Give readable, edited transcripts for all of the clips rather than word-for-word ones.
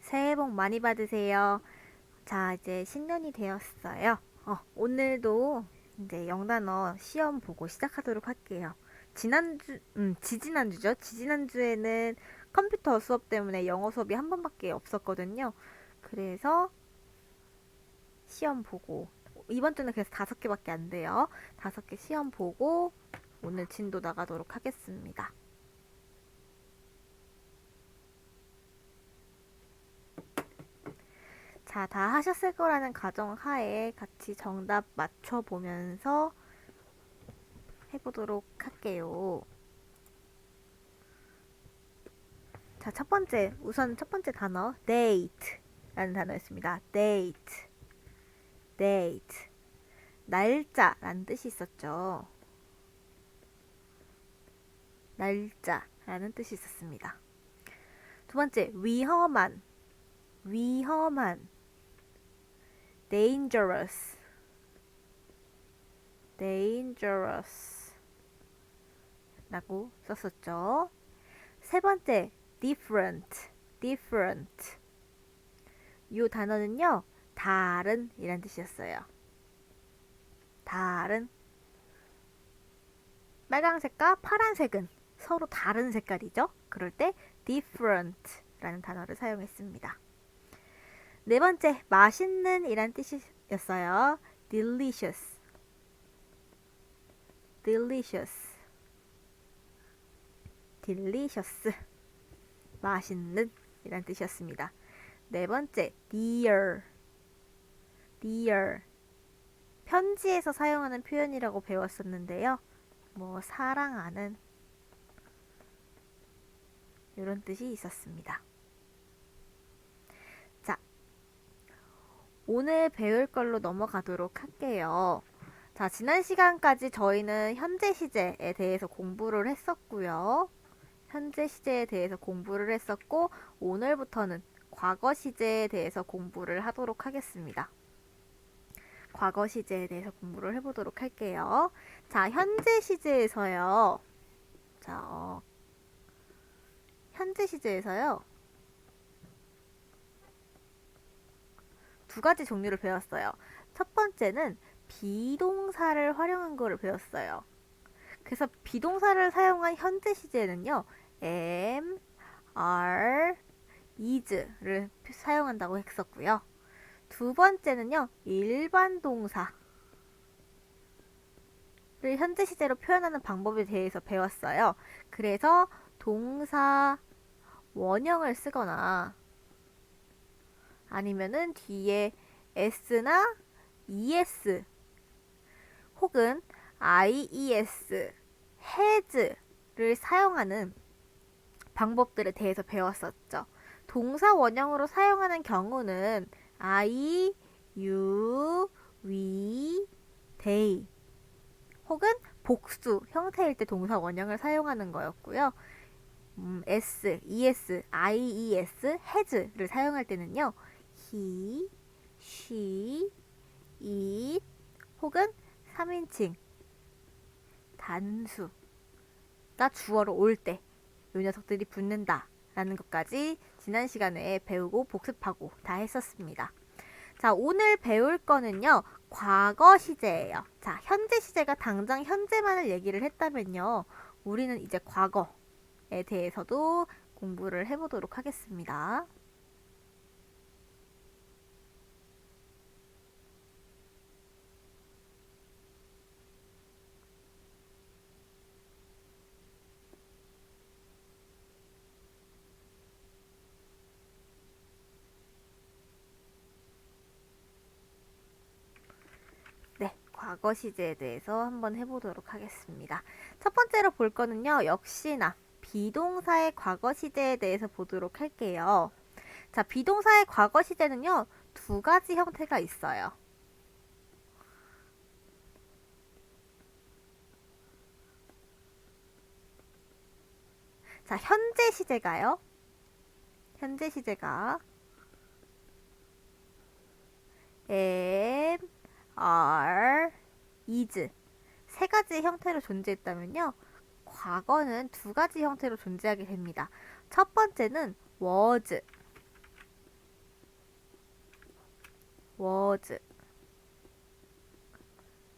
새해 복 많이 받으세요. 자, 이제 신년이 되었어요. 오늘도 이제 영단어 시험 보고 시작하도록 할게요. 지지난주죠? 지지난주에는 컴퓨터 수업 때문에 영어 수업이 한 번밖에 없었거든요. 그래서 시험 보고, 이번 주는 그래서 5개밖에 안 돼요. 5개 시험 보고 오늘 진도 나가도록 하겠습니다. 자, 다 하셨을 거라는 가정하에 같이 정답 맞춰보면서 해보도록 할게요. 자, 우선 첫 번째 단어, date 라는 단어였습니다. date. 날짜라는 뜻이 있었죠. 날짜라는 뜻이 있었습니다. 두 번째, 위험한. dangerous 라고 썼었죠. 세 번째, different. 이 단어는요, 다른 이란 뜻이었어요. 다른. 빨강색과 파란색은 서로 다른 색깔이죠. 그럴 때 different 라는 단어를 사용했습니다. 네 번째, 맛있는 이란 뜻이었어요. delicious. 맛있는 이란 뜻이었습니다. 네 번째, dear. 편지에서 사용하는 표현이라고 배웠었는데요. 사랑하는 이런 뜻이 있었습니다. 자, 오늘 배울 걸로 넘어가도록 할게요. 자, 지난 시간까지 저희는 현재 시제에 대해서 공부를 했었고요. 오늘부터는 과거 시제에 대해서 공부를 하도록 하겠습니다. 과거 시제에 대해서 공부를 해보도록 할게요. 자, 현재 시제에서요. 두 가지 종류를 배웠어요. 첫 번째는 비동사를 활용한 거를 배웠어요. 그래서 비동사를 사용한 현재 시제는요, am, are, is를 사용한다고 했었고요. 두 번째는요, 일반 동사를 현재 시제로 표현하는 방법에 대해서 배웠어요. 그래서 동사 원형을 쓰거나 아니면은 뒤에 s나 es 혹은 ies, has를 사용하는 방법들에 대해서 배웠었죠. 동사 원형으로 사용하는 경우는 I, you, we, they 혹은 복수 형태일 때 동사 원형을 사용하는 거였고요. s, es, ies, has를 사용할 때는요. he, she, it 혹은 3인칭 단수가 주어로 올 때 이 녀석들이 붙는다 라는 것까지 지난 시간에 배우고 복습하고 다 했었습니다. 자, 오늘 배울 거는요, 과거 시제예요. 자, 현재 시제가 당장 현재만을 얘기를 했다면요, 우리는 이제 과거에 대해서도 공부를 해보도록 하겠습니다. 네, 과거 시제에 대해서 한번 해보도록 하겠습니다. 첫 번째로 볼 거는요, 역시나 비동사의 과거 시제에 대해서 보도록 할게요. 자, 비동사의 과거 시제는요, 두 가지 형태가 있어요. 자, 현재 시제가 am, are, is 세 가지 형태로 존재했다면요, 과거는 두 가지 형태로 존재하게 됩니다. 첫 번째는 was, was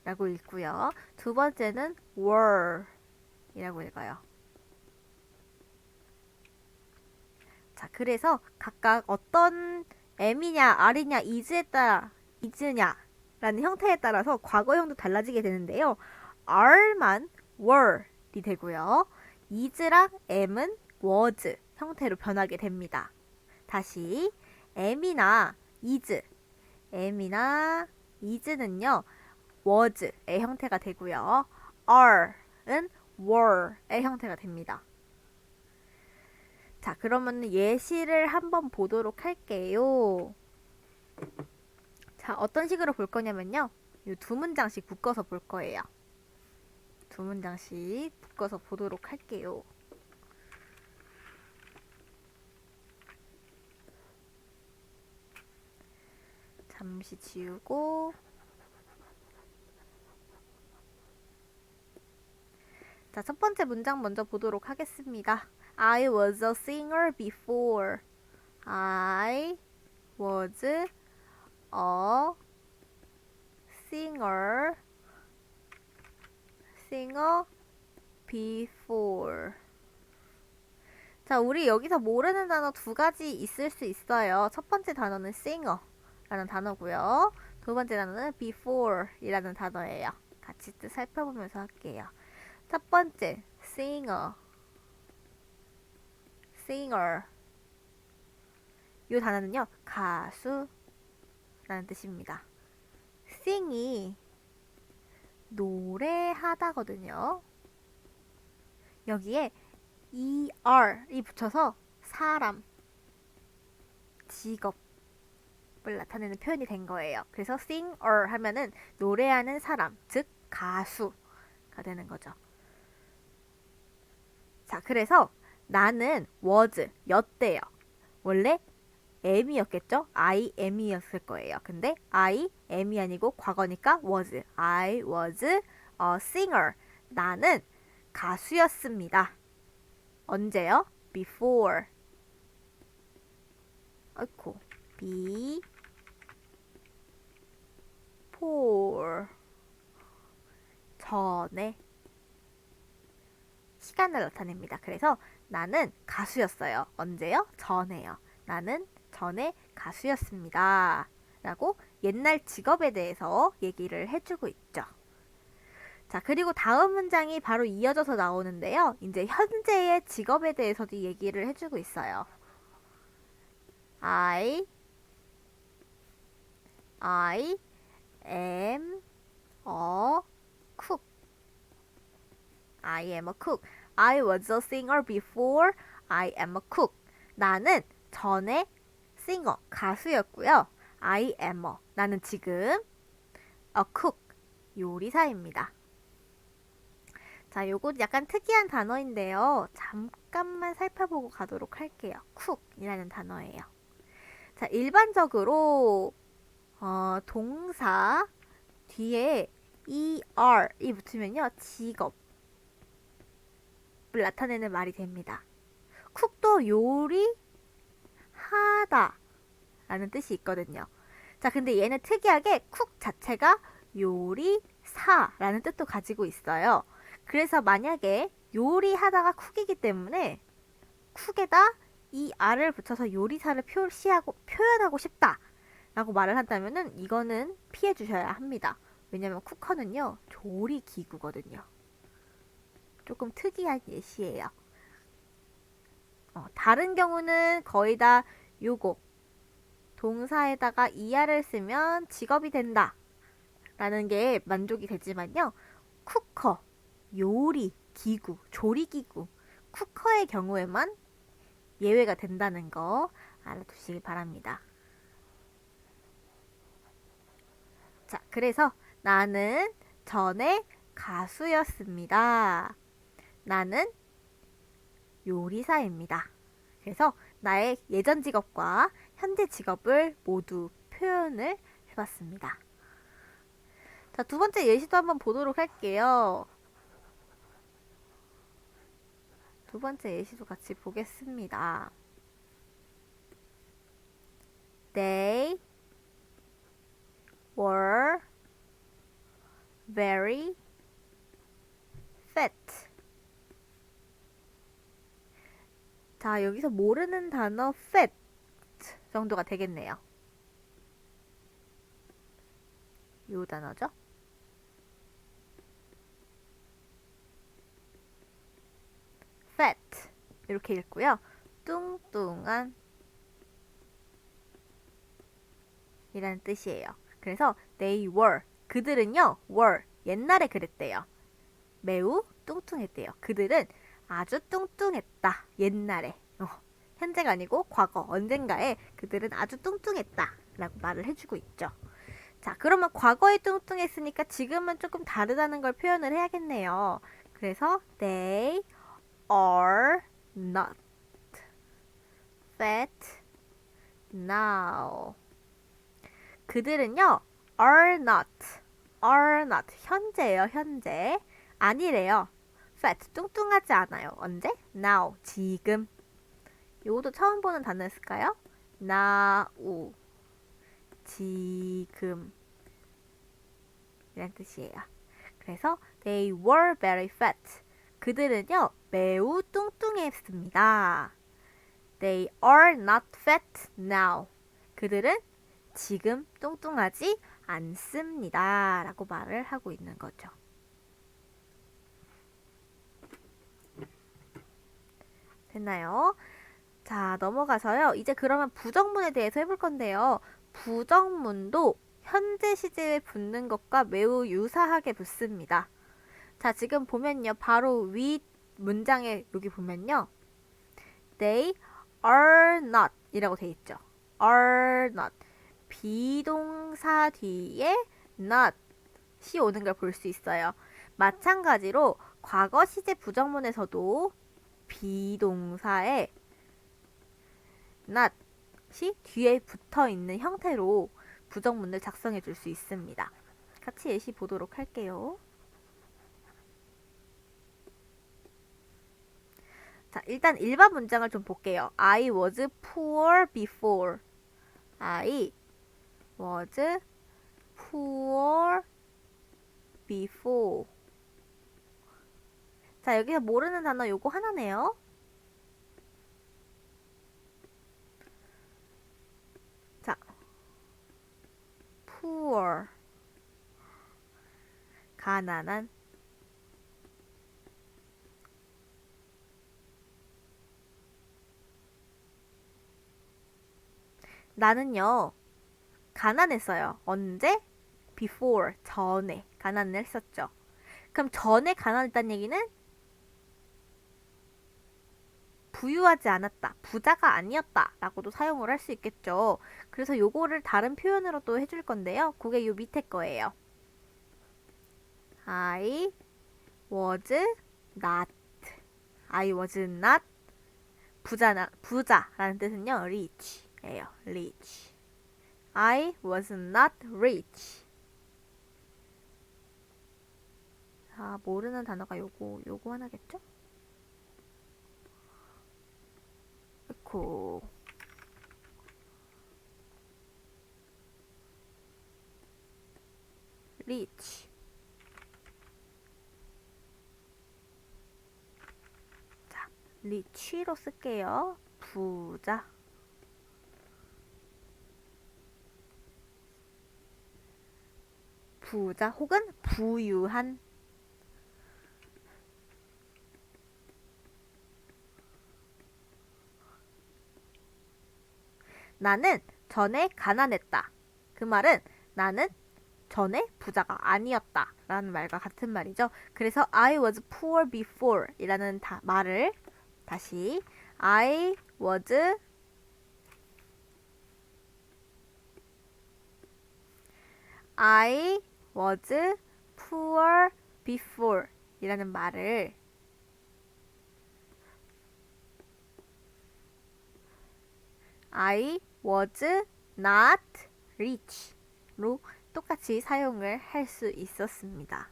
라고 읽고요. 두 번째는 were 이라고 읽어요. 자, 그래서 각각 어떤 M이냐, R이냐, is냐 라는 형태에 따라서 과거형도 달라지게 되는데요. R만 were이 되고요. is랑 M은 was 형태로 변하게 됩니다. 다시 M이나 is는요. was의 형태가 되고요. R은 were의 형태가 됩니다. 자, 그러면 예시를 한번 보도록 할게요. 자, 어떤 식으로 볼 거냐면요. 이 두 문장씩 묶어서 볼 거예요. 두 문장씩 묶어서 보도록 할게요. 잠시 지우고. 자, 첫 번째 문장 먼저 보도록 하겠습니다. I was a singer before. I was a singer before. 자, 우리 여기서 모르는 단어 두 가지 있을 수 있어요. 첫 번째 단어는 singer 라는 단어고요. 두 번째 단어는 before 이라는 단어예요. 같이 뜻 살펴보면서 할게요. 첫 번째, singer. 이 단어는요, 가수라는 뜻입니다. sing이 노래하다거든요. 여기에 er이 붙여서 사람, 직업을 나타내는 표현이 된 거예요. 그래서 singer 하면은 노래하는 사람, 즉 가수가 되는 거죠. 자, 그래서 나는 was 였대요. 원래 am이었겠죠? I am이었을 거예요. 근데 I am이 아니고 과거니까 was. I was a singer. 나는 가수였습니다. 언제요? before. 아이고. before. 전에. 시간을 나타냅니다. 그래서 나는 가수였어요. 언제요? 전에요. 나는 전에 가수였습니다. 라고 옛날 직업에 대해서 얘기를 해주고 있죠. 자, 그리고 다음 문장이 바로 이어져서 나오는데요. 이제 현재의 직업에 대해서도 얘기를 해주고 있어요. I am a cook. I am a cook. I was a singer before I am a cook. 나는 전에 singer, 가수였고요. I am a, 나는 지금 a cook, 요리사입니다. 자, 요거 약간 특이한 단어인데요. 잠깐만 살펴보고 가도록 할게요. cook이라는 단어예요. 자, 일반적으로 동사 뒤에 er이 붙으면요. 직업을 나타내는 말이 됩니다. 쿡도 요리하다 라는 뜻이 있거든요. 자, 근데 얘는 특이하게 쿡 자체가 요리사라는 뜻도 가지고 있어요. 그래서 만약에 요리하다가 쿡이기 때문에 쿡에다 이 r을 붙여서 요리사를 표현하고 싶다 라고 말을 한다면은 이거는 피해 주셔야 합니다. 왜냐면 쿠커는요, 조리기구거든요. 조금 특이한 예시예요. 다른 경우는 거의 다 요거 동사에다가 er를 쓰면 직업이 된다 라는 게 만족이 되지만요. 쿠커, 요리, 기구, 조리기구, 쿠커의 경우에만 예외가 된다는 거 알아두시기 바랍니다. 자, 그래서 나는 전에 가수였습니다. 나는 요리사입니다. 그래서 나의 예전 직업과 현재 직업을 모두 표현을 해봤습니다. 자, 두 번째 예시도 한번 보도록 할게요. 두 번째 예시도 같이 보겠습니다. They were very fat. 자, 여기서 모르는 단어 fat 정도가 되겠네요. 요 단어죠. fat 이렇게 읽고요. 뚱뚱한 이라는 뜻이에요. 그래서 they were 그들은요 were 옛날에 그랬대요. 매우 뚱뚱했대요. 그들은 아주 뚱뚱했다. 옛날에 현재가 아니고 과거 언젠가에 그들은 아주 뚱뚱했다 라고 말을 해주고 있죠. 자, 그러면 과거에 뚱뚱했으니까 지금은 조금 다르다는 걸 표현을 해야겠네요. 그래서 they are not fat now. 그들은요 are not 현재예요. 현재 아니래요. fat 뚱뚱하지 않아요. 언제? now 지금. 요것도 처음 보는 단어였을까요? now 지금 이란 뜻이에요. 그래서 they were very fat. 그들은요 매우 뚱뚱했습니다. They are not fat now. 그들은 지금 뚱뚱하지 않습니다. 라고 말을 하고 있는 거죠. 됐나요? 자, 넘어가서요. 이제 그러면 부정문에 대해서 해볼 건데요. 부정문도 현재 시제에 붙는 것과 매우 유사하게 붙습니다. 자, 지금 보면요. 바로 위 문장에 여기 보면요. They are not 이라고 돼 있죠. are not. 비동사 뒤에 not이 오는 걸 볼 수 있어요. 마찬가지로 과거 시제 부정문에서도 비동사에 not이 뒤에 붙어 있는 형태로 부정문을 작성해 줄 수 있습니다. 같이 예시 보도록 할게요. 자, 일단 일반 문장을 좀 볼게요. I was poor before. I was poor before. 자, 여기서 모르는 단어 요거 하나네요. 자, poor 가난한. 나는요 가난했어요. 언제? before 전에 가난을 했었죠. 그럼 전에 가난했다는 얘기는 부유하지 않았다, 부자가 아니었다 라고도 사용을 할 수 있겠죠. 그래서 요거를 다른 표현으로 또 해줄 건데요. 그게 요 밑에 거예요. I was not. I was not 부자라는 뜻은요 rich 예요. rich. I was not rich. 자, 모르는 단어가 요거 하나겠죠? 에코. rich. 자, rich로 쓸게요. 부자. 부자 혹은 부유한. 나는 전에 가난했다. 그 말은 나는 전에 부자가 아니었다 라는 말과 같은 말이죠. 그래서 I was poor before 이라는 말을 다시 I was poor before 이라는 말을 I was not rich로 똑같이 사용을 할 수 있었습니다.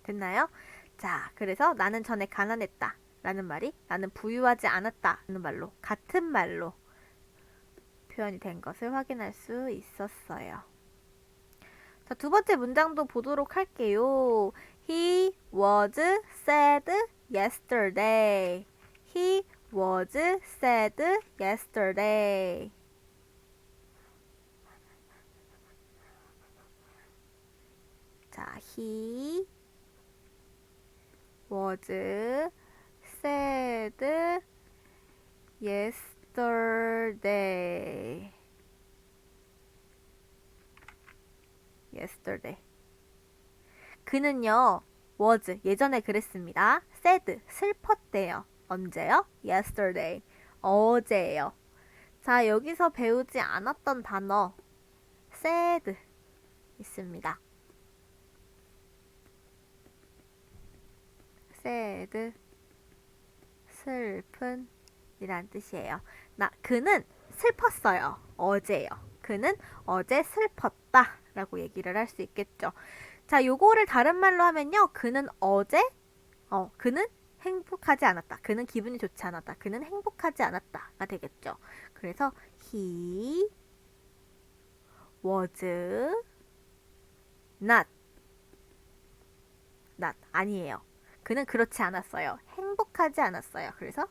됐나요? 자, 그래서 나는 전에 가난했다 라는 말이 나는 부유하지 않았다 라는 말로 같은 말로 표현이 된 것을 확인할 수 있었어요. 자, 두 번째 문장도 보도록 할게요. He was sad yesterday. He was sad yesterday. 자, he was sad yesterday. yesterday. 그는요, was 예전에 그랬습니다. sad 슬펐대요. 언제요? yesterday. 어제예요. 자, 여기서 배우지 않았던 단어 sad 있습니다. sad 슬픈 이란 뜻이에요. 그는 슬펐어요. 어제요. 그는 어제 슬펐다 라고 얘기를 할 수 있겠죠. 자, 요거를 다른 말로 하면요. 그는 어제 그는 행복하지 않았다. 그는 기분이 좋지 않았다. 그는 행복하지 않았다가 되겠죠. 그래서 he was not 아니에요. 그는 그렇지 않았어요. 행복하지 않았어요. 그래서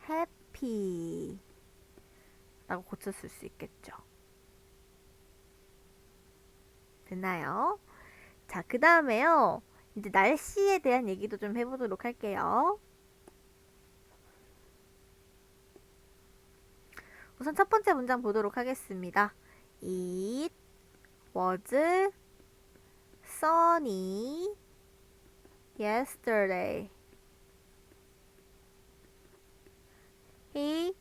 happy 라고 고쳤을 수 있겠죠. 됐나요? 자, 그 다음에요. 이제 날씨에 대한 얘기도 좀 해보도록 할게요. 우선 첫 번째 문장 보도록 하겠습니다. It was sunny yesterday. It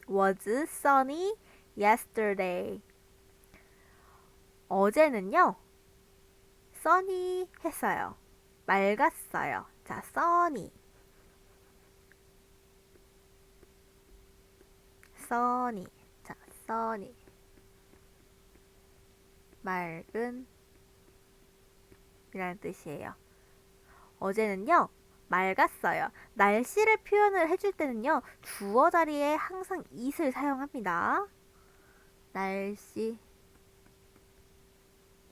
was sunny yesterday. 어제는요, sunny 했어요. 맑았어요. 자, sunny. 자, sunny. 맑은 이라는 뜻이에요. 어제는요, 맑았어요. 날씨를 표현을 해줄 때는요, 주어 자리에 항상 it을 사용합니다. 날씨,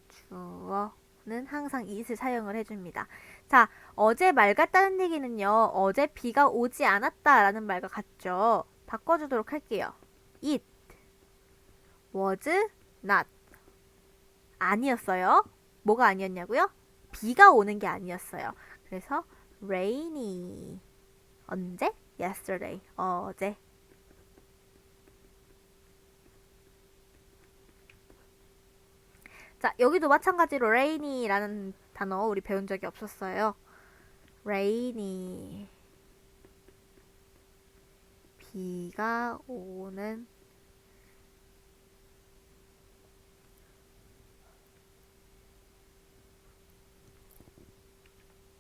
주어는 항상 it을 사용을 해줍니다. 자, 어제 맑았다는 얘기는요, 어제 비가 오지 않았다라는 말과 같죠. 바꿔주도록 할게요. It was not. 아니었어요. 뭐가 아니었냐고요? 비가 오는 게 아니었어요. 그래서 rainy. 언제? yesterday. 어제. 자, 여기도 마찬가지로 rainy라는 단어 우리 배운 적이 없었어요. rainy. 비가 오는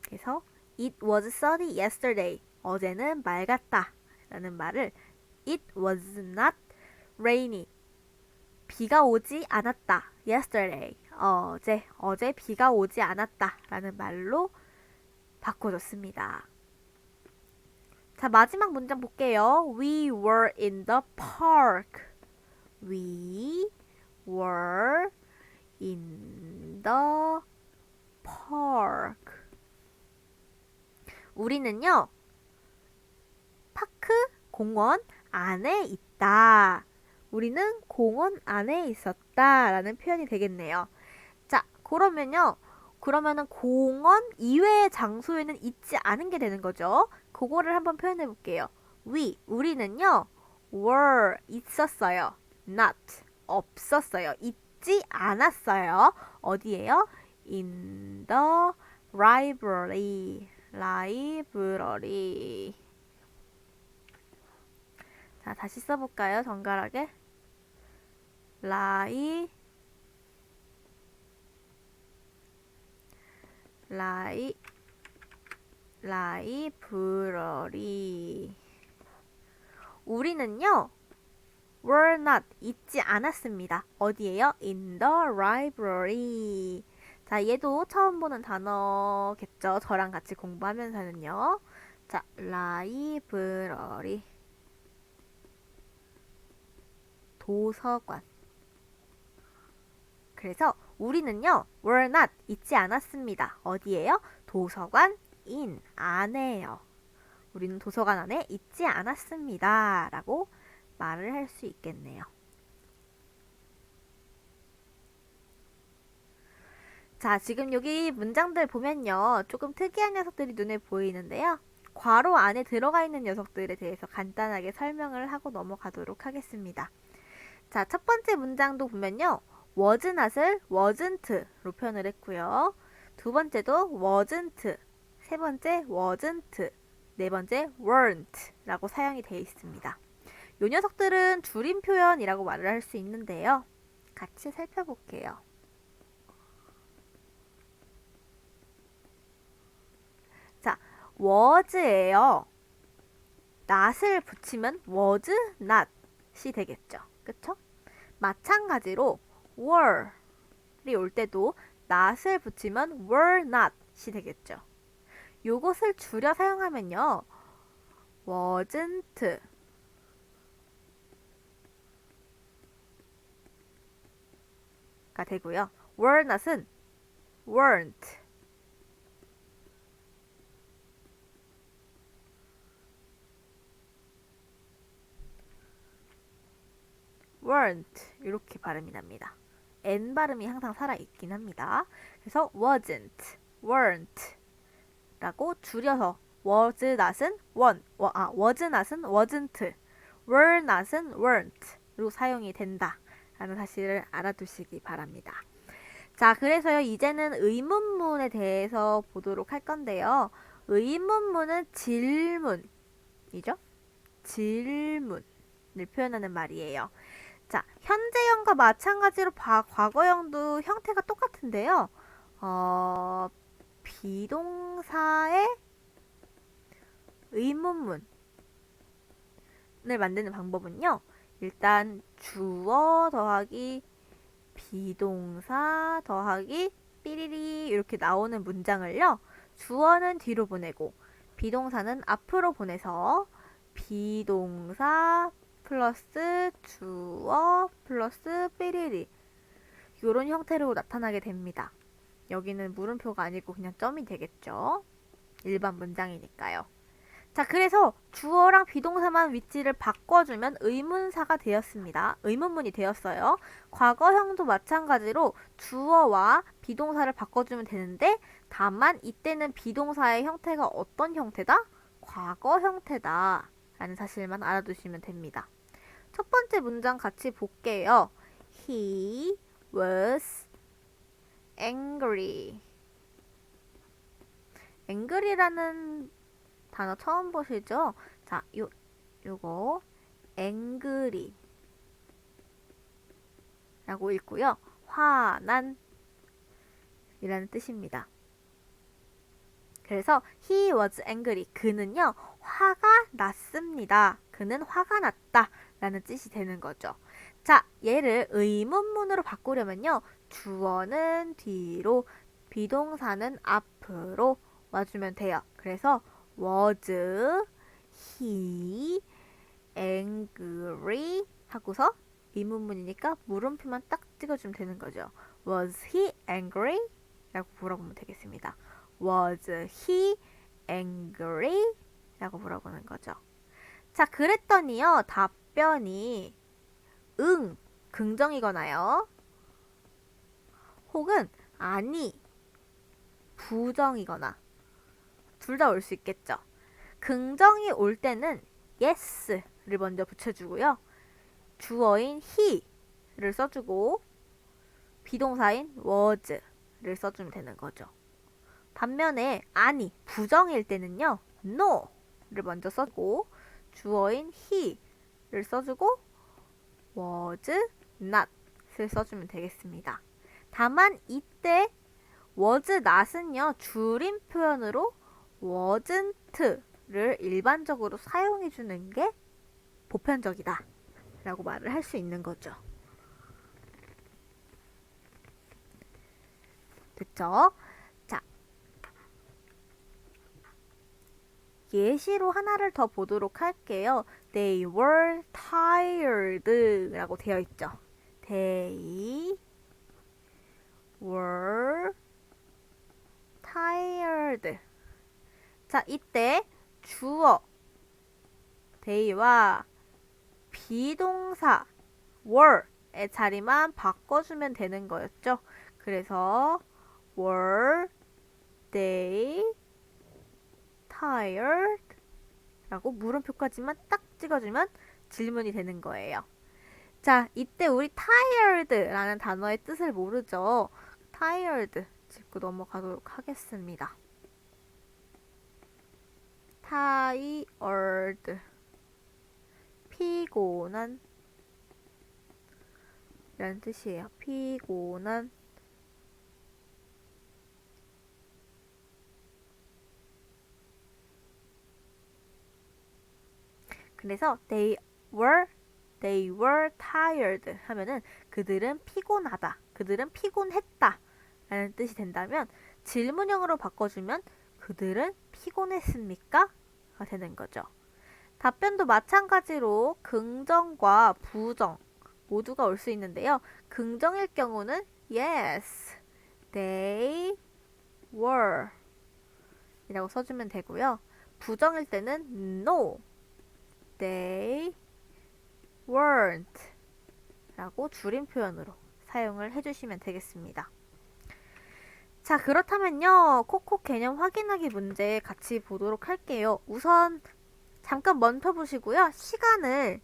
그래서 It was sunny yesterday. 어제는 맑았다 라는 말을 It was not rainy. 비가 오지 않았다. yesterday. 어제 비가 오지 않았다 라는 말로 바꿔줬습니다. 자, 마지막 문장 볼게요. We were in the park. We were in the park. 우리는요, 파크, 공원 안에 있다. 우리는 공원 안에 있었다 라는 표현이 되겠네요. 자, 그러면은 공원 이외의 장소에는 있지 않은 게 되는 거죠. 그거를 한번 표현해 볼게요. 우리는요, were, 있었어요. not, 없었어요. 있지 않았어요. 어디에요? in the library. 자, 다시 써볼까요? 정갈하게. 라이브러리. 우리는요, were not, 있지 않았습니다. 어디에요? in the library. 자, 얘도 처음 보는 단어겠죠. 저랑 같이 공부하면서는요. 자, 라이브러리. 도서관. 그래서 우리는요, were not, 있지 않았습니다. 어디에요? 도서관 in, 안에요. 우리는 도서관 안에 있지 않았습니다. 라고 말을 할 수 있겠네요. 자, 지금 여기 문장들 보면요. 조금 특이한 녀석들이 눈에 보이는데요. 괄호 안에 들어가 있는 녀석들에 대해서 간단하게 설명을 하고 넘어가도록 하겠습니다. 자, 첫 번째 문장도 보면요. was not을 wasn't로 표현을 했고요. 두 번째도 wasn't, 세 번째 wasn't, 네 번째 weren't 라고 사용이 되어 있습니다. 이 녀석들은 줄임 표현이라고 말을 할 수 있는데요. 같이 살펴볼게요. 자, was예요. not을 붙이면 was not이 되겠죠. 그쵸? 마찬가지로 were이 올 때도 not을 붙이면 were not이 되겠죠. 요것을 줄여 사용하면요. wasn't 가 되고요. were not은 weren't 이렇게 발음이 납니다. N 발음이 항상 살아있긴 합니다. 그래서 wasn't, weren't 라고 줄여서 was not은 was not은 wasn't, were not은 weren't로 사용이 된다 라는 사실을 알아두시기 바랍니다. 자, 그래서요, 이제는 의문문에 대해서 보도록 할 건데요. 의문문은 질문이죠? 질문을 표현하는 말이에요. 자, 현재형과 마찬가지로 과거형도 형태가 똑같은데요. 비동사의 의문문을 만드는 방법은요. 일단 주어 더하기 비동사 더하기 삐리리 이렇게 나오는 문장을요. 주어는 뒤로 보내고 비동사는 앞으로 보내서 비동사 플러스 주어 플러스 삐리리 이런 형태로 나타나게 됩니다. 여기는 물음표가 아니고 그냥 점이 되겠죠. 일반 문장이니까요. 자, 그래서 주어랑 비동사만 위치를 바꿔주면 의문사가 되었습니다. 의문문이 되었어요. 과거형도 마찬가지로 주어와 비동사를 바꿔주면 되는데 다만 이때는 비동사의 형태가 어떤 형태다? 과거 형태다 라는 사실만 알아두시면 됩니다. 첫 번째 문장 같이 볼게요. He was angry. angry라는 단어 처음 보시죠? 자, 요거 angry 라고 읽고요. 화난 이라는 뜻입니다. 그래서 he was angry. 그는요, 화가 났습니다. 그는 화가 났다 라는 뜻이 되는 거죠. 자, 얘를 의문문으로 바꾸려면요. 주어는 뒤로, 비동사는 앞으로 와주면 돼요. 그래서 was he angry 하고서 의문문이니까 물음표만 딱 찍어주면 되는 거죠. Was he angry? 라고 물어보면 되겠습니다. Was he angry? 라고 물어보는 거죠. 자, 그랬더니요. 답변이 응, 긍정이거나요. 혹은 아니, 부정이거나 둘 다 올 수 있겠죠. 긍정이 올 때는 yes를 먼저 붙여주고요. 주어인 he를 써주고 비동사인 was를 써주면 되는 거죠. 반면에 아니, 부정일 때는요. no를 먼저 써주고 주어인 he를 써주고 was not을 써주면 되겠습니다. 다만 이때 was not은요. 줄임 표현으로 wasn't를 일반적으로 사용해주는 게 보편적이다 라고 말을 할 수 있는 거죠. 됐죠? 자, 예시로 하나를 더 보도록 할게요. They were tired 라고 되어 있죠. They were tired. 자, 이때 주어 they와 비동사 were의 자리만 바꿔주면 되는 거였죠. 그래서 were they tired? 라고 물음표까지만 딱 찍어주면 질문이 되는 거예요. 자, 이때 우리 tired 라는 단어의 뜻을 모르죠. tired 짚고 넘어가도록 하겠습니다. tired 피곤한 이라는 뜻이에요. 피곤한. 그래서 they were tired 하면은 그들은 피곤하다, 그들은 피곤했다 라는 뜻이 된다면 질문형으로 바꿔주면 그들은 피곤했습니까? 가 되는 거죠. 답변도 마찬가지로 긍정과 부정 모두가 올 수 있는데요. 긍정일 경우는 yes, they were 이라고 써주면 되고요. 부정일 때는 no, they weren't 라고 줄임 표현으로 사용을 해주시면 되겠습니다. 자, 그렇다면요. 콕콕 개념 확인하기 문제 같이 보도록 할게요. 우선 잠깐 멈춰보시고요. 시간을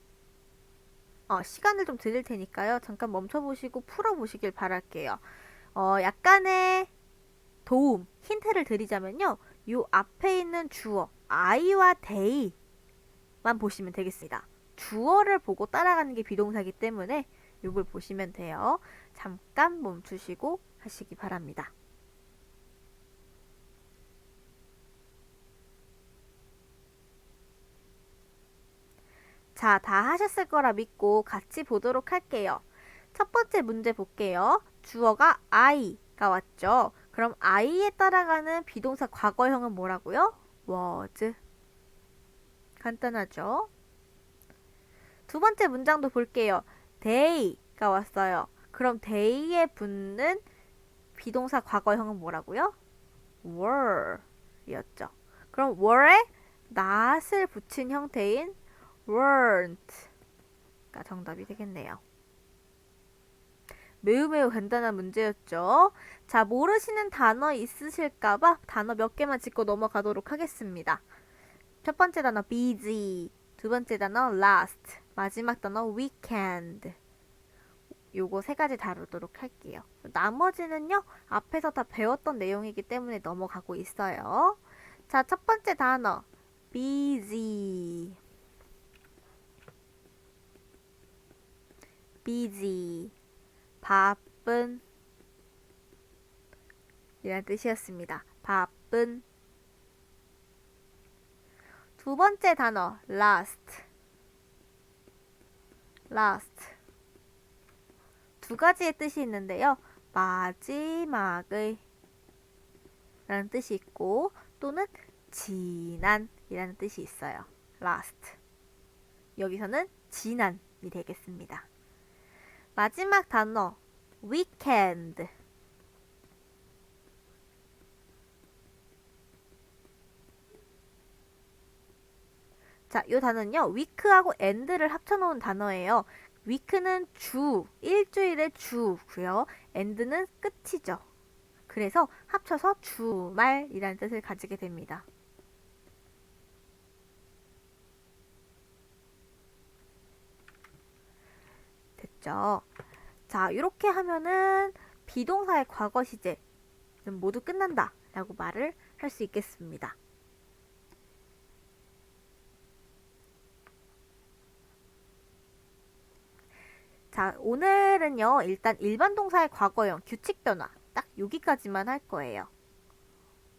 좀 드릴 테니까요. 잠깐 멈춰보시고 풀어보시길 바랄게요. 약간의 도움, 힌트를 드리자면요. 요 앞에 있는 주어, I와 they만 보시면 되겠습니다. 주어를 보고 따라가는 게 비동사이기 때문에 이걸 보시면 돼요. 잠깐 멈추시고 하시기 바랍니다. 자, 다 하셨을 거라 믿고 같이 보도록 할게요. 첫 번째 문제 볼게요. 주어가 I가 왔죠. 그럼 I에 따라가는 비동사 과거형은 뭐라고요? was. 간단하죠? 두 번째 문장도 볼게요. they가 왔어요. 그럼 they에 붙는 비동사 과거형은 뭐라고요? were 이었죠. 그럼 were에 not을 붙인 형태인 weren't가 정답이 되겠네요. 매우 간단한 문제였죠. 자, 모르시는 단어 있으실까봐 단어 몇 개만 짚고 넘어가도록 하겠습니다. 첫 번째 단어 busy, 두 번째 단어 last, 마지막 단어 weekend. 요거 세 가지 다루도록 할게요. 나머지는요, 앞에서 다 배웠던 내용이기 때문에 넘어가고 있어요. 자, 첫 번째 단어 busy. busy. 바쁜 이란 뜻이었습니다. 바쁜. 두 번째 단어 last. last. 두 가지의 뜻이 있는데요. 마지막의 라는 뜻이 있고 또는 지난 이라는 뜻이 있어요. last. 여기서는 지난이 되겠습니다. 마지막 단어 weekend. 자, 이 단어는요. week하고 end를 합쳐놓은 단어예요. week는 주, 일주일의 주고요. end는 끝이죠. 그래서 합쳐서 주말이라는 뜻을 가지게 됩니다. 됐죠? 자, 이렇게 하면은 비동사의 과거 시제는 모두 끝난다 라고 말을 할 수 있겠습니다. 자, 오늘은요, 일단 일반 동사의 과거형 규칙 변화 딱 여기까지만 할 거예요.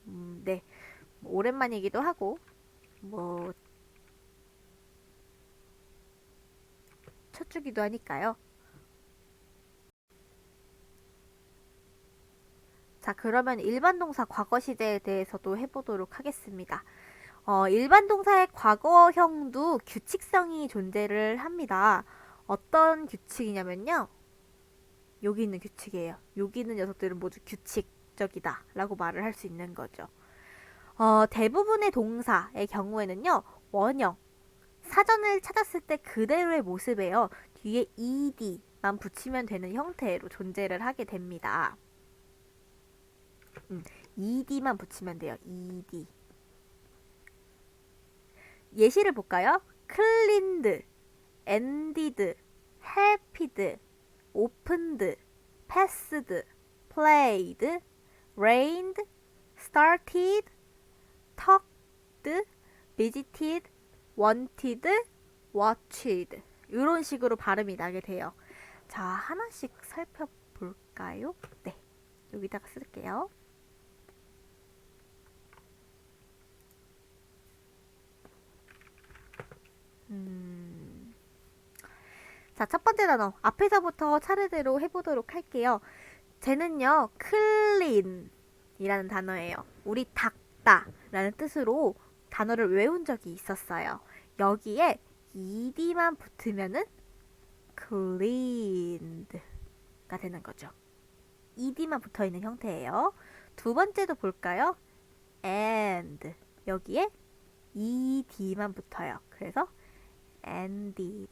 네. 오랜만이기도 하고, 첫 주기도 하니까요. 자, 그러면 일반 동사 과거 시제에 대해서도 해보도록 하겠습니다. 일반 동사의 과거형도 규칙성이 존재를 합니다. 어떤 규칙이냐면요. 여기 있는 규칙이에요. 여기 있는 녀석들은 모두 규칙적이다 라고 말을 할 수 있는 거죠. 대부분의 동사의 경우에는요. 원형, 사전을 찾았을 때 그대로의 모습에요. 뒤에 ed만 붙이면 되는 형태로 존재를 하게 됩니다. ed만 붙이면 돼요. ed. 예시를 볼까요? cleaned, ended, helped, opened, passed, played, rained, started, talked, visited, wanted, watched. 이런 식으로 발음이 나게 돼요. 자, 하나씩 살펴볼까요? 네, 여기다가 쓸게요. 자, 첫 번째 단어 앞에서부터 차례대로 해보도록 할게요. 쟤는요, clean 이라는 단어예요. 우리 닦다 라는 뜻으로 단어를 외운 적이 있었어요. 여기에 ed만 붙으면은 cleaned가 되는 거죠. ed만 붙어있는 형태예요. 두 번째도 볼까요? and 여기에 ed만 붙어요. 그래서 ended.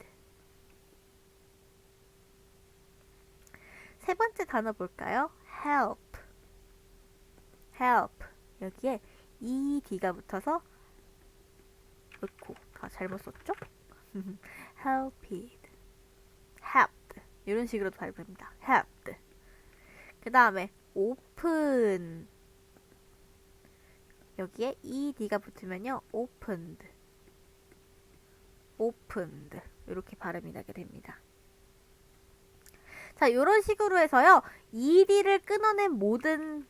세 번째 단어 볼까요? help. help. 여기에 ed가 붙어서 으코, 잘못 썼죠? helped. helped. 이런 식으로도 발음합니다. helped. 그 다음에 open. 여기에 ed가 붙으면요. opened. opened. 이렇게 발음이 나게 됩니다. 자, 이런 식으로 해서요. ed를 끊어낸 모든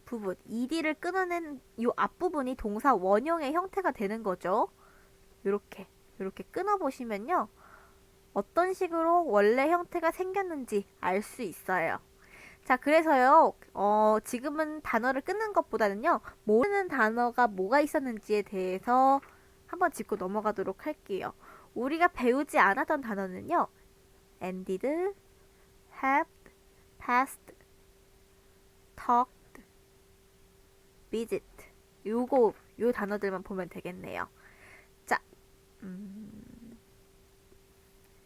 부분, ed를 끊어낸 이 앞부분이 동사 원형의 형태가 되는 거죠. 이렇게 끊어보시면요. 어떤 식으로 원래 형태가 생겼는지 알 수 있어요. 자, 그래서요. 지금은 단어를 끊는 것보다는요. 모르는 단어가 뭐가 있었는지에 대해서 한번 짚고 넘어가도록 할게요. 우리가 배우지 않았던 단어는요. ended, helped, passed, talked, visit. 요 단어들만 보면 되겠네요. 자,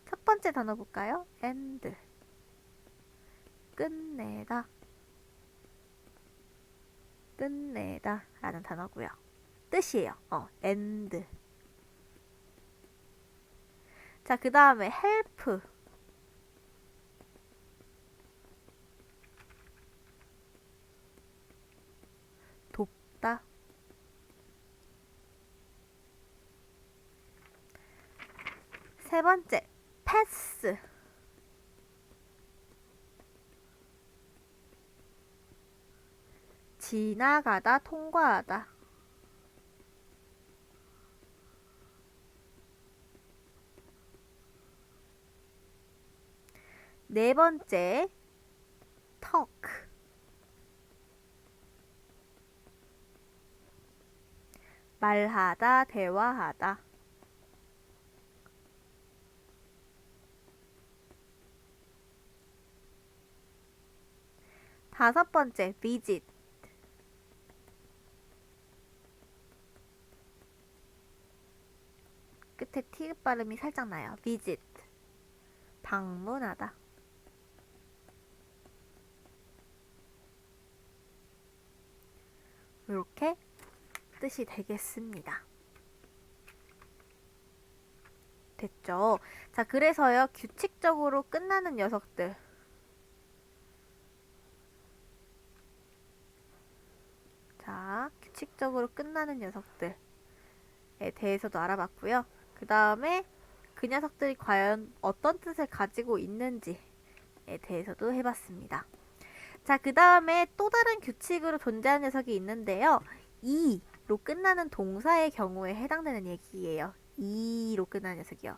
첫 번째 단어 볼까요? end. 끝내다. 끝내다 라는 단어고요. 뜻이에요. end. 자, 그 다음에 help. 돕다. 세 번째, pass. 지나가다, 통과하다. 네 번째, talk. 말하다, 대화하다. 다섯 번째, visit. 끝에 티귿 발음이 살짝 나요. visit. 방문하다. 이렇게 뜻이 되겠습니다. 됐죠? 자, 그래서요. 규칙적으로 끝나는 녀석들. 자, 규칙적으로 끝나는 녀석들에 대해서도 알아봤고요. 그 다음에 그 녀석들이 과연 어떤 뜻을 가지고 있는지에 대해서도 해봤습니다. 자, 그 다음에 또 다른 규칙으로 존재하는 녀석이 있는데요. 이로 끝나는 동사의 경우에 해당되는 얘기예요. 이로 끝나는 녀석이요.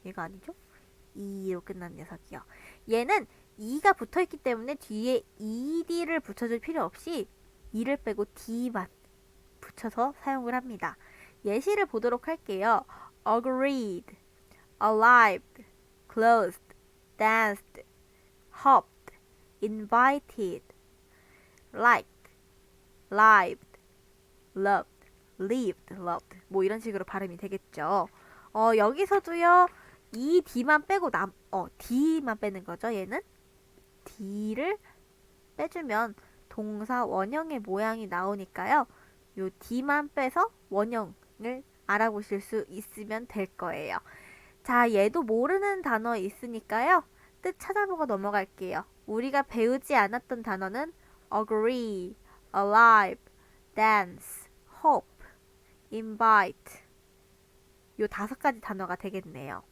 얘가 아니죠? 이로 끝나는 녀석이요. 얘는 이가 붙어있기 때문에 뒤에 ed를 붙여줄 필요 없이 이를 빼고 d만 붙여서 사용을 합니다. 예시를 보도록 할게요. agreed, arrived, closed, danced, hopped, invited, liked, lived, loved, lived, loved. 뭐 이런 식으로 발음이 되겠죠. 여기서도요. 이 D만 빼고 D만 빼는 거죠. 얘는 D를 빼주면 동사 원형의 모양이 나오니까요. 요 D만 빼서 원형을 알아보실 수 있으면 될 거예요. 자, 얘도 모르는 단어 있으니까요. 뜻 찾아보고 넘어갈게요. 우리가 배우지 않았던 단어는 agree, alive, dance, hope, invite 요 5가지 단어가 되겠네요.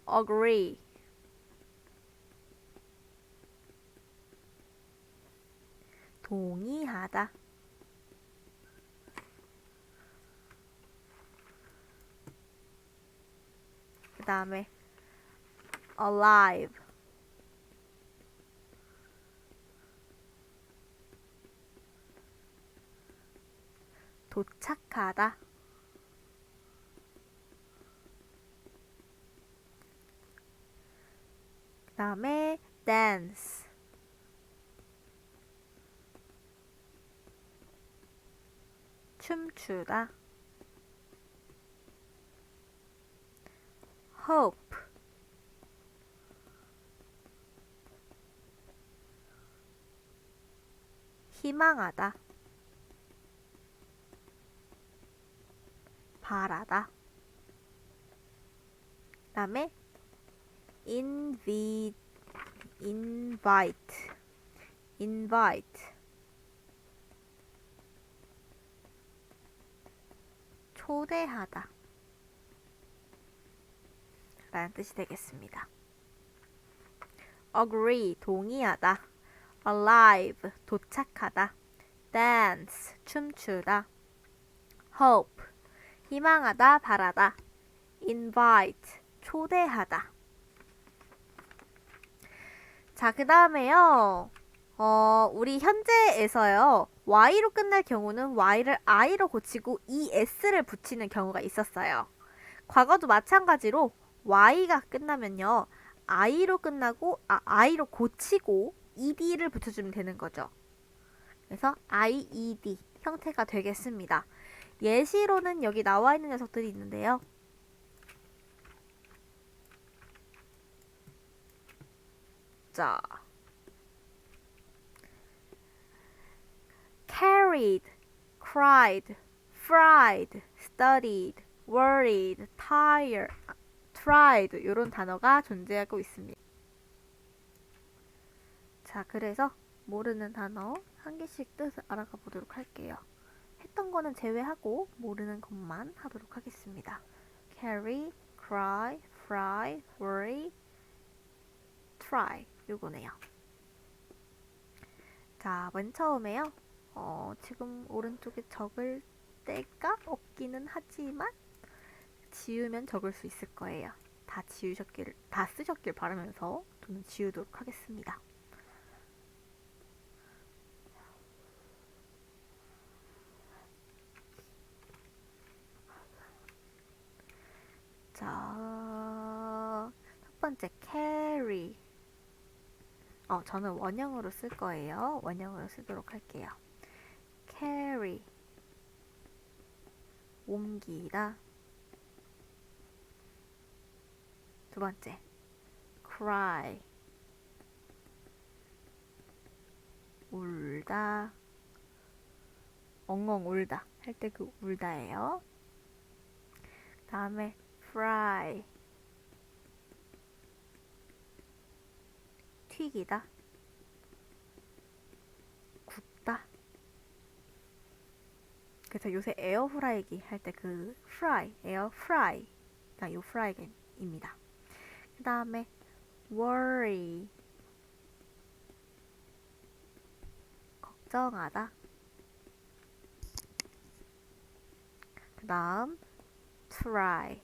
agree 동의하다. 그 다음에 alive 도착하다. 그 다음에 dance 춤추다. hope 희망하다. 바라다. 그 다음에 invite 초대하다 라는 뜻이 되겠습니다. agree 동의하다, arrive 도착하다, dance 춤추다, hope 희망하다 바라다, invite 초대하다. 자, 그 다음에요. 우리 현재에서요. y로 끝날 경우는 y를 i로 고치고 es를 붙이는 경우가 있었어요. 과거도 마찬가지로 y가 끝나면요. i로 끝나고 i로 고치고 ed를 붙여주면 되는 거죠. 그래서 ied 형태가 되겠습니다. 예시로는 여기 나와 있는 녀석들이 있는데요. 자, carried, cried, fried, studied, worried, tired, tried 이런 단어가 존재하고 있습니다. 자, 그래서 모르는 단어 한 개씩 뜻을 알아가 보도록 할게요. 했던 거는 제외하고 모르는 것만 하도록 하겠습니다. carry, cry, fry, worry, try 요거네요. 자, 맨 처음에요. 지금 오른쪽에 적을 때가 없기는 하지만 지우면 적을 수 있을 거예요. 다 쓰셨길 바라면서 저는 지우도록 하겠습니다. 자, 첫 번째 carry. 저는 원형으로 쓸 거예요. 원형으로 쓰도록 할게요. carry 옮기다. 두 번째 cry 울다. 엉엉 울다 할 때 그 울다예요. 다음에 fry 튀기다. 굽다. 그래서 요새 에어프라이기 할 때 그 fry, 에어프라이가 요 프라이입니다. 그 다음에 worry 걱정하다. 그 다음 try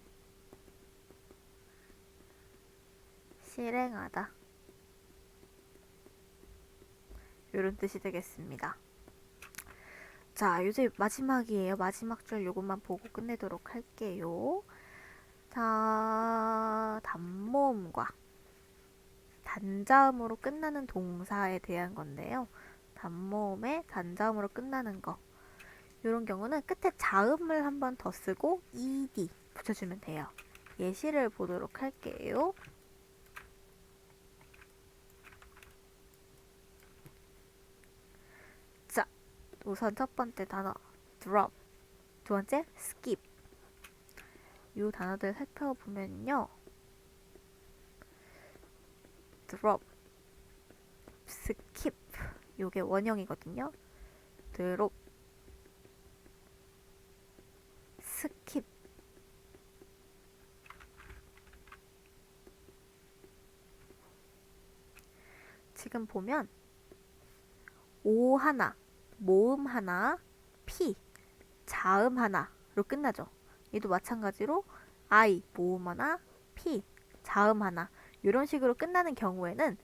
실행하다. 이런 뜻이 되겠습니다. 자, 이제 마지막이에요. 마지막 줄 요것만 보고 끝내도록 할게요. 자, 단모음과 단자음으로 끝나는 동사에 대한 건데요. 단모음에 단자음으로 끝나는 거. 이런 경우는 끝에 자음을 한 번 더 쓰고 ed 붙여주면 돼요. 예시를 보도록 할게요. 자, 우선 첫 번째 단어 drop, 두 번째 skip. 이 단어들 살펴보면요. drop, skip 요게 원형이거든요. drop, skip. 지금 보면 오 하나, 모음 하나, 피, 자음 하나로 끝나죠. 얘도 마찬가지로 I, 모음 하나, 피, 자음 하나 이런 식으로 끝나는 경우에는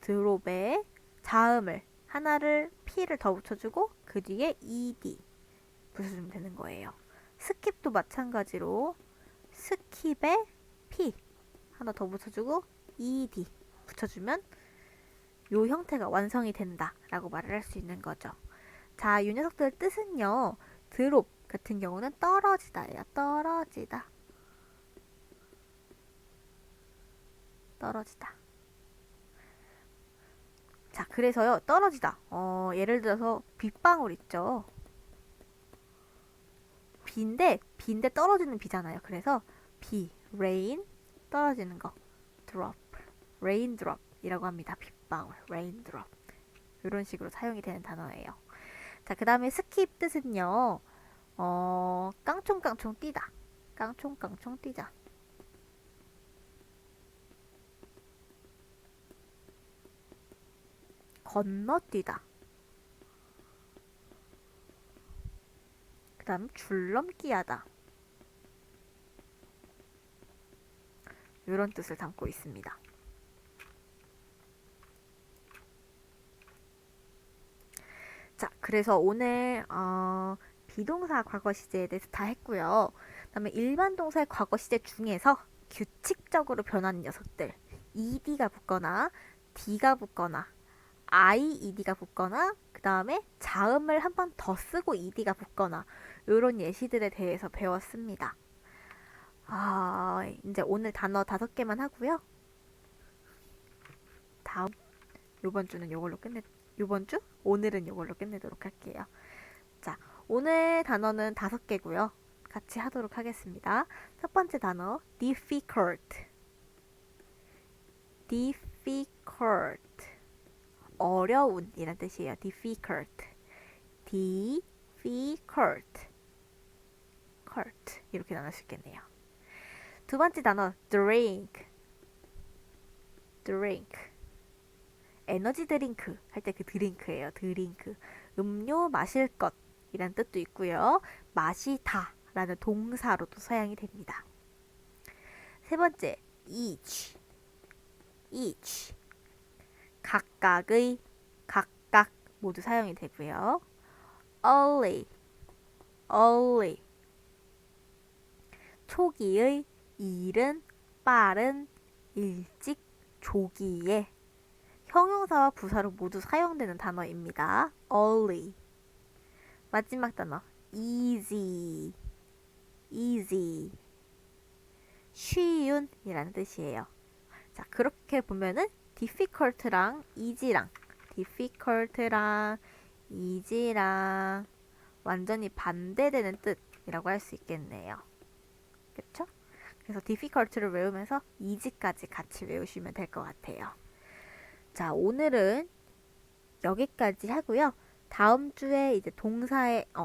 드롭에 자음을 하나를 피를 더 붙여주고 그 뒤에 ed 붙여주면 되는 거예요. 스킵도 마찬가지로 스킵에 피 하나 더 붙여주고 ed 붙여주면 요 형태가 완성이 된다라고 말을 할 수 있는 거죠. 자, 이 녀석들 뜻은요. 드롭 같은 경우는 떨어지다예요. 떨어지다. 떨어지다. 자, 그래서요. 떨어지다. 예를 들어서 빗방울 있죠. 비인데 떨어지는 비잖아요. 그래서 비, rain, 떨어지는 거. drop, raindrop 이라고 합니다. 빗방울, raindrop. 이런 식으로 사용이 되는 단어예요. 자, 그 다음에 스킵 뜻은요. 깡총깡총 뛰다. 깡총깡총 뛰자. 건너뛰다. 그 다음 줄넘기 하다. 이런 뜻을 담고 있습니다. 자, 그래서 오늘 비동사 과거 시제에 대해서 다 했고요. 그다음에 일반 동사의 과거 시제 중에서 규칙적으로 변하는 녀석들, ed가 붙거나 d가 붙거나 ied가 붙거나 그 다음에 자음을 한 번 더 쓰고 ed가 붙거나 이런 예시들에 대해서 배웠습니다. 이제 오늘 단어 5개만 하고요. 다음 요번 주는 요번 주? 오늘은 요걸로 끝내도록 할게요. 자, 오늘 단어는 5개고요. 같이 하도록 하겠습니다. 첫 번째 단어 difficult. difficult. 어려운 이란 뜻이에요. difficult. difficult. cult. 이렇게 나눌 수 있겠네요. 두 번째 단어 drink. drink. 에너지 드링크 할 때 그 드링크예요. 드링크. 음료 마실 것 이란 뜻도 있고요. 마시다 라는 동사로도 사용이 됩니다. 세 번째 each. each. 각각의, 각각 모두 사용이 되고요. early. early. 초기의, 이른, 빠른, 일찍, 조기에 형용사와 부사로 모두 사용되는 단어입니다. early. 마지막 단어 easy. easy. 쉬운 이라는 뜻이에요. 자, 그렇게 보면은 difficult랑 easy랑 완전히 반대되는 뜻이라고 할 수 있겠네요. 그쵸? 그래서 difficult를 외우면서 easy까지 같이 외우시면 될 것 같아요. 자, 오늘은 여기까지 하고요. 다음 주에 이제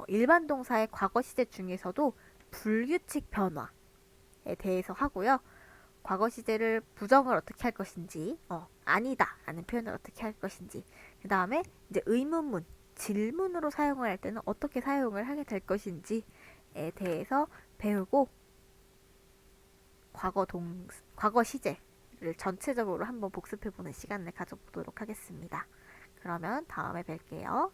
일반 동사의 과거 시제 중에서도 불규칙 변화에 대해서 하고요. 과거 시제를 부정을 어떻게 할 것인지, 아니다 라는 표현을 어떻게 할 것인지, 그 다음에 이제 의문문, 질문으로 사용을 할 때는 어떻게 사용을 하게 될 것인지에 대해서 배우고 과거 시제를 전체적으로 한번 복습해보는 시간을 가져보도록 하겠습니다. 그러면 다음에 뵐게요.